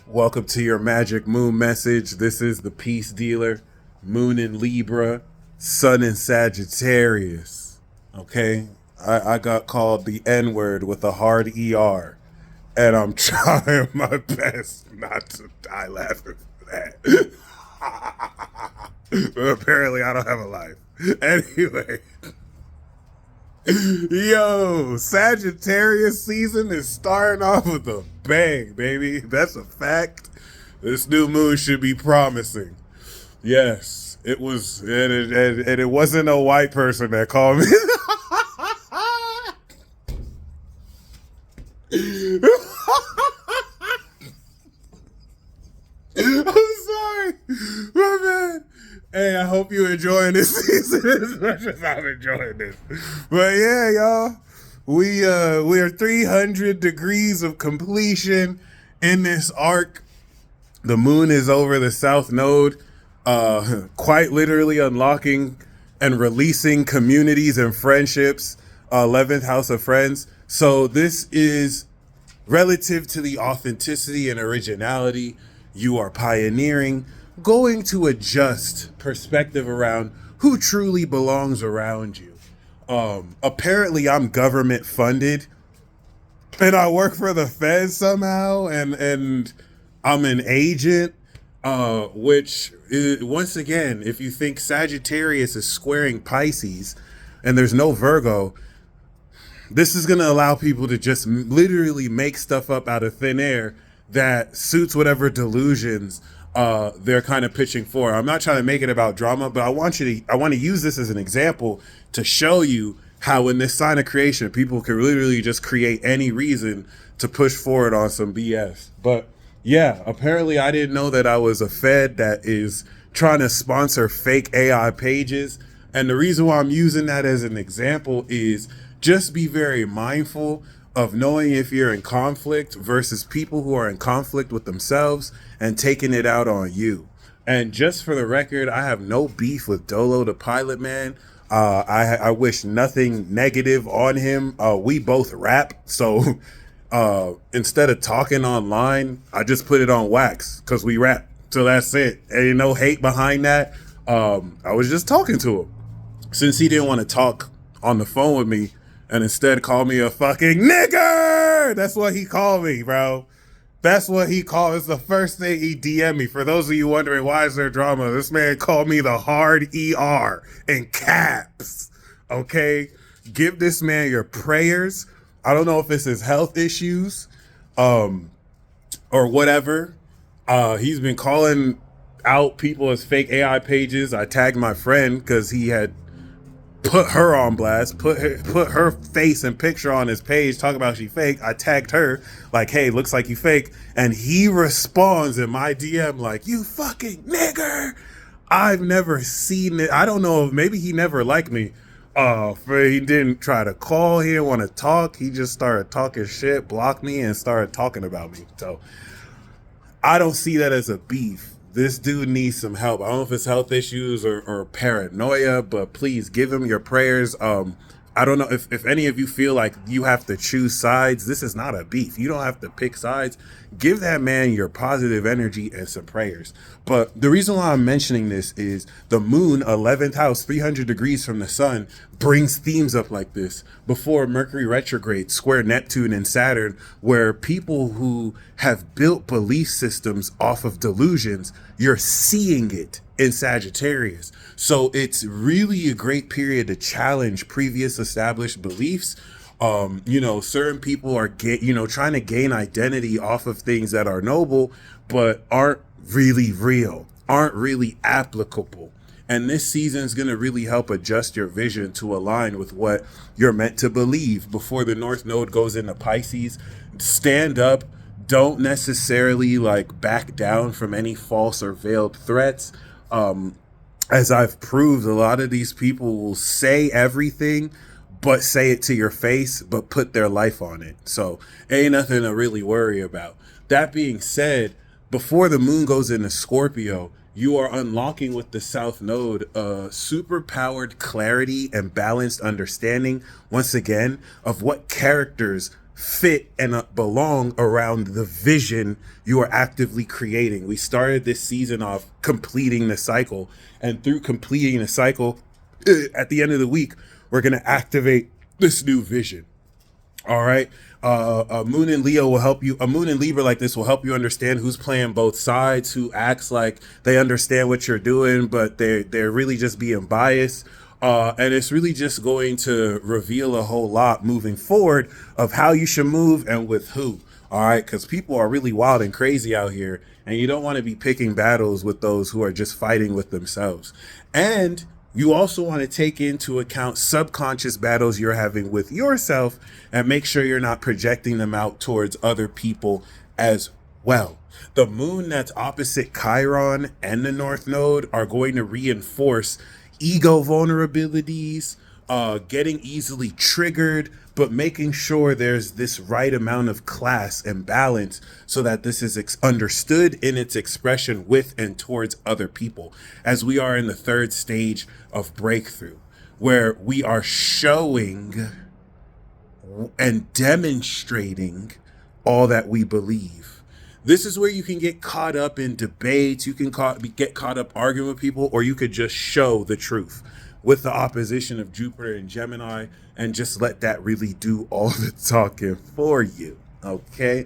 Welcome to your magic moon message. This is the peace dealer, moon in Libra, sun in Sagittarius. Okay, I got called the N word with a hard ER, and I'm trying my best not to die laughing for that. But apparently, I don't have a life. Anyway. Yo, Sagittarius season is starting off with a bang, baby. That's a fact. This new moon should be promising. Yes, it was, and it wasn't a white person that called me. I'm sorry, my man. Hey, I hope you're enjoying this season as much as I'm enjoying this. But yeah, y'all, we are 300 degrees of completion in this arc. The moon is over the south node, quite literally unlocking and releasing communities and friendships. 11th house of friends. So this is relative to the authenticity and originality you are pioneering, going to adjust perspective around who truly belongs around you. Apparently I'm government funded and I work for the feds somehow, and I'm an agent, which is, once again, if you think Sagittarius is squaring Pisces and there's no Virgo, this is going to allow people to just literally make stuff up out of thin air that suits whatever delusions they're kind of pitching for. I'm not trying to make it about drama, but I want to use this as an example to show you how in this sign of creation, people can literally just create any reason to push forward on some BS. But yeah, apparently I didn't know that I was a Fed that is trying to sponsor fake AI pages. And the reason why I'm using that as an example is just be very mindful of knowing if you're in conflict versus people who are in conflict with themselves and taking it out on you. And just for the record, I have no beef with Dolo the Pilot Man. I wish nothing negative on him. We both rap, so instead of talking online, I just put it on wax because we rap. So that's it. Ain't no hate behind that. I was just talking to him. Since he didn't want to talk on the phone with me, and instead called me a fucking nigger. That's what he called me, bro. That's what he called. It's the first thing he DM'd me. For those of you wondering why is there drama, this man called me the hard ER in caps. Okay? Give this man your prayers. I don't know if it's his health issues or whatever. He's been calling out people as fake AI pages. I tagged my friend because he had put her on blast, put her face and picture on his page, talking about she fake. I tagged her like, hey, looks like you fake. And he responds in my DM like, you fucking nigger. I've never seen it. I don't know if maybe he never liked me. He didn't try to call. He didn't want to talk. He just started talking shit, blocked me, and started talking about me. So I don't see that as a beef. This dude needs some help. I don't know if it's health issues or paranoia, but please give him your prayers. I don't know if any of you feel like you have to choose sides. This is not a beef. You don't have to pick sides. Give that man your positive energy and some prayers. But the reason why I'm mentioning this is the moon, 11th house, 300 degrees from the sun, brings themes up like this. Before Mercury retrograde, square Neptune and Saturn, where people who have built belief systems off of delusions, you're seeing it in Sagittarius. So it's really a great period to challenge previous established beliefs. Certain people are trying to gain identity off of things that are noble, but aren't really real, aren't really applicable. And this season is going to really help adjust your vision to align with what you're meant to believe before the North Node goes into Pisces. Stand up. Don't necessarily back down from any false or veiled threats. As I've proved, a lot of these people will say everything, but say it to your face, but put their life on it. So ain't nothing to really worry about. That being said, before the moon goes into Scorpio, you are unlocking with the South Node a super powered clarity and balanced understanding, once again, of what characters fit and belong around the vision you are actively creating. We started this season off completing the cycle, and through completing the cycle, at the end of the week, we're going to activate this new vision. All right. A moon in Leo will help you. A moon in Libra like this will help you understand who's playing both sides, who acts like they understand what you're doing, but they're really just being biased. And it's really just going to reveal a whole lot moving forward of how you should move and with who. All right. Because people are really wild and crazy out here, and you don't want to be picking battles with those who are just fighting with themselves. And you also want to take into account subconscious battles you're having with yourself and make sure you're not projecting them out towards other people as well. The moon that's opposite Chiron and the North Node are going to reinforce ego vulnerabilities, getting easily triggered, but making sure there's this right amount of class and balance so that this is understood in its expression with and towards other people, as we are in the third stage of breakthrough, where we are showing and demonstrating all that we believe. This is where you can get caught up in debates, you can get caught up arguing with people, or you could just show the truth with the opposition of Jupiter and Gemini and just let that really do all the talking for you. Okay.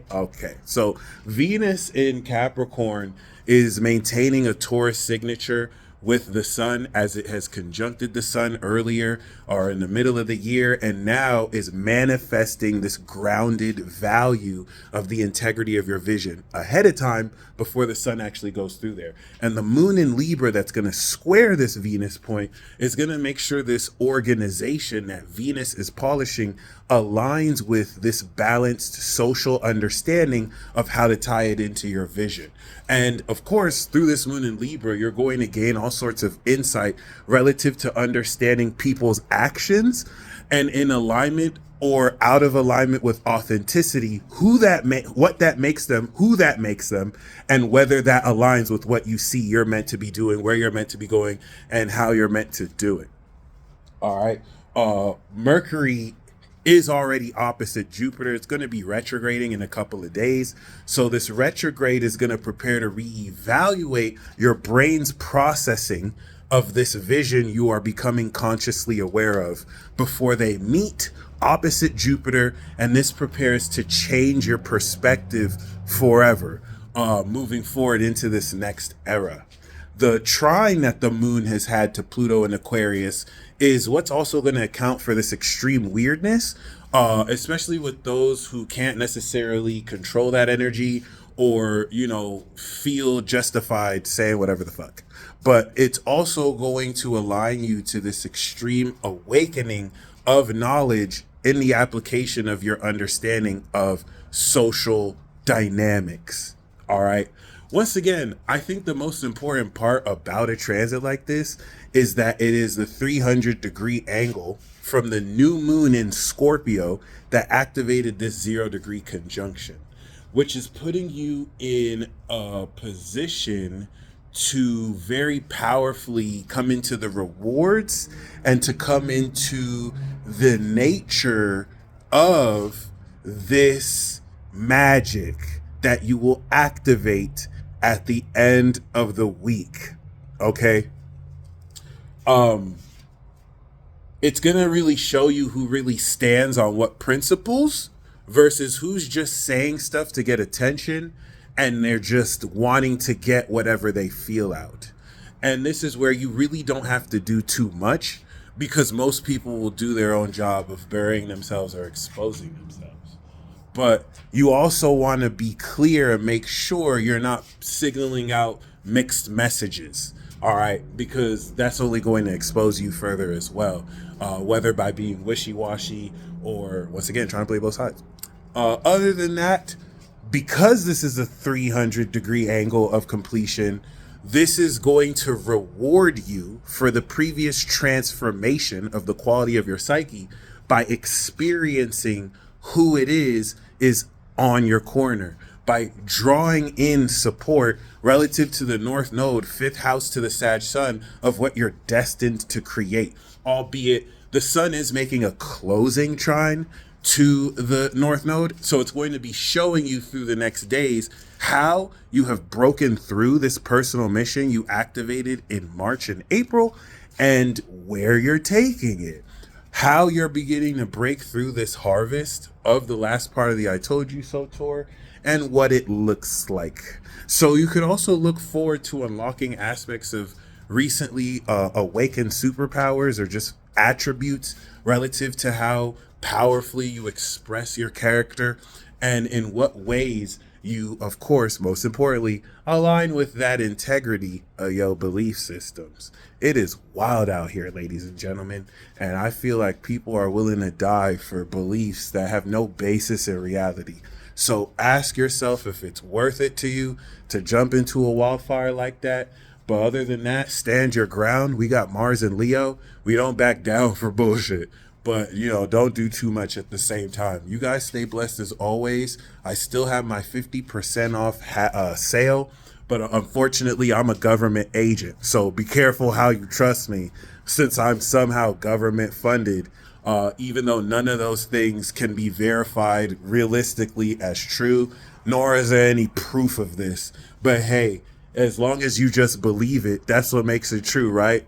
So Venus in Capricorn is maintaining a Taurus signature with the sun, as it has conjuncted the sun earlier or in the middle of the year, and now is manifesting this grounded value of the integrity of your vision ahead of time before the sun actually goes through there. And the moon in Libra that's going to square this Venus point is going to make sure this organization that Venus is polishing aligns with this balanced social understanding of how to tie it into your vision. And of course, through this moon in Libra, you're going to gain all sorts of insight relative to understanding people's actions and in alignment or out of alignment with authenticity, what that makes them, who that makes them, and whether that aligns with what you see you're meant to be doing, where you're meant to be going, and how you're meant to do it. All right. Mercury is already opposite Jupiter. It's going to be retrograding in a couple of days. So this retrograde is going to prepare to reevaluate your brain's processing of this vision you are becoming consciously aware of before they meet opposite Jupiter. And this prepares to change your perspective forever, moving forward into this next era. The trine that the moon has had to Pluto in Aquarius is what's also going to account for this extreme weirdness, especially with those who can't necessarily control that energy or, feel justified saying whatever the fuck. But it's also going to align you to this extreme awakening of knowledge in the application of your understanding of social dynamics. All right. Once again, I think the most important part about a transit like this is that it is the 300-degree angle from the new moon in Scorpio that activated this 0-degree conjunction, which is putting you in a position to very powerfully come into the rewards and to come into the nature of this magic that you will activate at the end of the week. Okay. It's going to really show you who really stands on what principles versus who's just saying stuff to get attention and they're just wanting to get whatever they feel out. And this is where you really don't have to do too much, because most people will do their own job of burying themselves or exposing themselves. But you also want to be clear and make sure you're not signaling out mixed messages, all right? Because that's only going to expose you further as well, whether by being wishy-washy or, once again, trying to play both sides. Other than that, because this is a 300-degree angle of completion, this is going to reward you for the previous transformation of the quality of your psyche by experiencing who it is on your corner, by drawing in support relative to the North Node, 5th house to the Sag Sun, of what you're destined to create. Albeit the sun is making a closing trine to the North Node. So it's going to be showing you through the next days how you have broken through this personal mission you activated in March and April, and where you're taking it. How you're beginning to break through this harvest of the last part of the I Told You So tour, and what it looks like. So you could also look forward to unlocking aspects of recently awakened superpowers, or just attributes relative to how powerfully you express your character, and in what ways you, of course, most importantly, align with that integrity of your belief systems. It is wild out here, ladies and gentlemen, and I feel like people are willing to die for beliefs that have no basis in reality. So ask yourself if it's worth it to you to jump into a wildfire like that. But other than that, stand your ground. We got Mars and Leo. We don't back down for bullshit. But, don't do too much at the same time. You guys stay blessed as always. I still have my 50% off sale. But unfortunately, I'm a government agent. So be careful how you trust me, since I'm somehow government funded. Even though none of those things can be verified realistically as true, nor is there any proof of this. But hey, as long as you just believe it, that's what makes it true, right?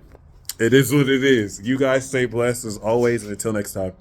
It is what it is. You guys stay blessed as always, and until next time.